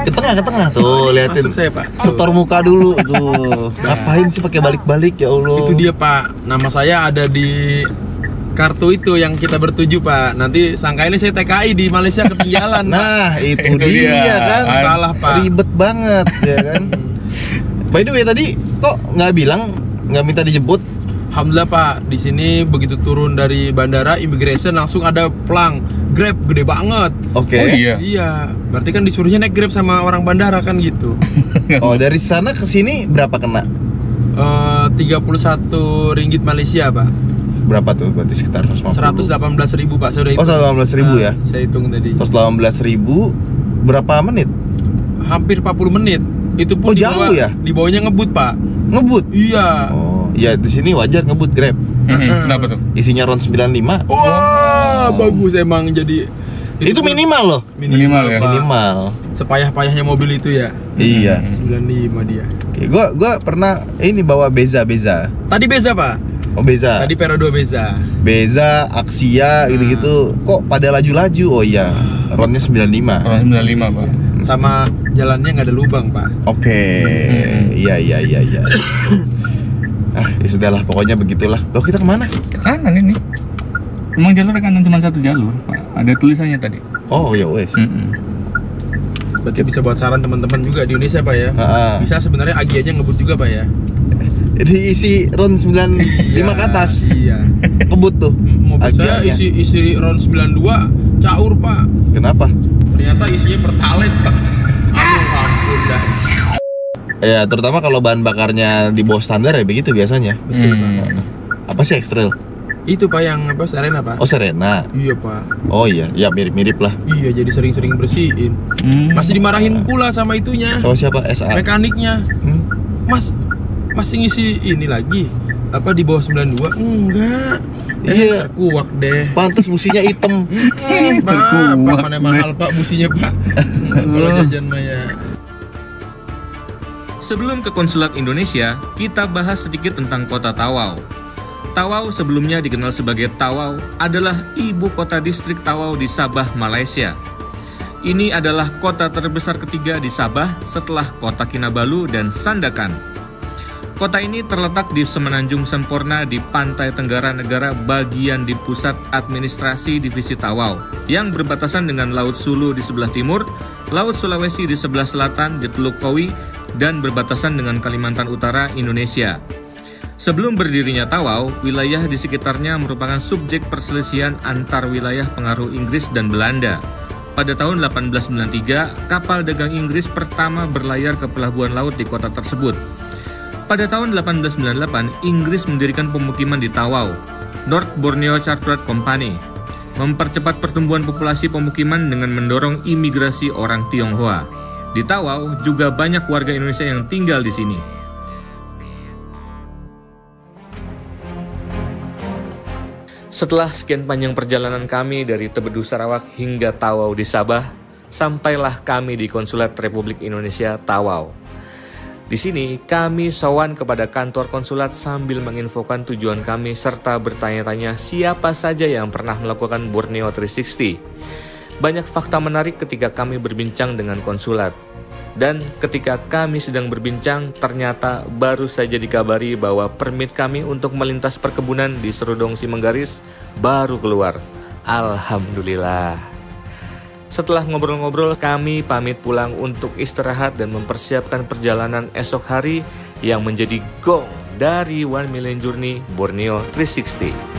Ke tengah tuh, liatin. Masuk saya Pak. Setor muka dulu tuh. Ngapain sih pakai balik-balik ya Allah? Itu dia Pak. Nama saya ada di kartu itu yang kita bertuju Pak. Nanti sangka ini saya TKI di Malaysia ketinggalan. Nah, Pak. itu dia kan. Salah Pak. Ribet banget ya kan. By the way tadi kok nggak bilang nggak minta dijemput? Alhamdulillah Pak, di sini begitu turun dari bandara immigration langsung ada pelang Grab gede banget. Oke. Oh iya. Iya, berarti kan disuruhnya naik Grab sama orang bandara kan gitu. Oh, dari sana ke sini berapa kena? 31 ringgit Malaysia Pak. Berapa tuh? Berarti sekitar 118.000 Pak, saya udah hitung. Oh, 118.000 ya? Saya hitung tadi. 118.000 berapa menit? Hampir 40 menit. Itu pun jauh ya? Di bawahnya ngebut Pak. Ngebut? Iya. Oh, ya di sini wajar ngebut Grab. Kenapa tuh? Isinya RON 95. Wah, bagus emang jadi. Itu minimal loh. Minimal ya? Pak. Minimal. Sepayah-payahnya mobil itu ya. Iya. 95 dia. Oke, gua pernah ini bawa Beza. Tadi Beza Pak. Oh, Beza. Tadi Perodo Beza. Beza, Axia gitu-gitu. Kok pada laju-laju? Oh iya. Ronnya 95. Ron 95 Pak. Sama jalannya nggak ada lubang Pak. Oke. Iya. Ya sudahlah, pokoknya begitulah. Loh, kita kemana? Ke kanan ini. Emang jalur kanan cuma satu jalur Pak. Ada tulisannya tadi. Oh ya wes. Berarti bisa buat saran teman-teman juga di Indonesia Pak ya. Bisa sebenarnya Agi aja ngebut juga Pak ya. Diisi Ron 95 ke atas. Iya. Kebut tuh. Mobil saya isi Ron 92 caur Pak. Kenapa? Ternyata isinya Pertalite Pak. Ampun dah. Ya, terutama kalau bahan bakarnya di bawah standar ya begitu biasanya. Betul Pak. Apa sih X-Trail? Itu Pak yang apa Serena Pak? Oh, Serena. Iya Pak. Oh iya, ya mirip-mirip lah. Iya, jadi sering-sering bersihin. Masih dimarahin pula sama itunya. Sama siapa? SA. Mekaniknya. Mas, masih ngisi ini lagi? Apa di bawah 92? Enggak. Iya, kuak deh. Pantes businya hitam. Pak, mana mahal Pak businya Pak. Kalau jajan maya. Sebelum ke konsulat Indonesia, kita bahas sedikit tentang kota Tawau. Tawau sebelumnya dikenal sebagai Tawau adalah ibu kota distrik Tawau di Sabah, Malaysia. Ini adalah kota terbesar ketiga di Sabah setelah kota Kinabalu dan Sandakan. Kota ini terletak di Semenanjung Sempurna di pantai tenggara negara bagian di pusat administrasi divisi Tawau yang berbatasan dengan Laut Sulu di sebelah timur, Laut Sulawesi di sebelah selatan di Teluk Kowi, dan berbatasan dengan Kalimantan Utara, Indonesia. Sebelum berdirinya Tawau, wilayah di sekitarnya merupakan subjek perselisihan antar wilayah pengaruh Inggris dan Belanda. Pada tahun 1893, kapal dagang Inggris pertama berlayar ke pelabuhan laut di kota tersebut. Pada tahun 1898, Inggris mendirikan pemukiman di Tawau, North Borneo Chartered Company, mempercepat pertumbuhan populasi pemukiman dengan mendorong imigrasi orang Tionghoa. Di Tawau juga banyak warga Indonesia yang tinggal di sini. Setelah sekian panjang perjalanan kami dari Tebedu Sarawak hingga Tawau di Sabah, sampailah kami di Konsulat Republik Indonesia Tawau. Di sini kami sowan kepada kantor konsulat sambil menginfokan tujuan kami serta bertanya-tanya siapa saja yang pernah melakukan Borneo 360. Banyak fakta menarik ketika kami berbincang dengan konsulat. Dan ketika kami sedang berbincang, ternyata baru saja dikabari bahwa permit kami untuk melintas perkebunan di Serudong Simenggaris baru keluar. Alhamdulillah. Setelah ngobrol-ngobrol, kami pamit pulang untuk istirahat dan mempersiapkan perjalanan esok hari yang menjadi gong dari 1 Million Journey Borneo 360.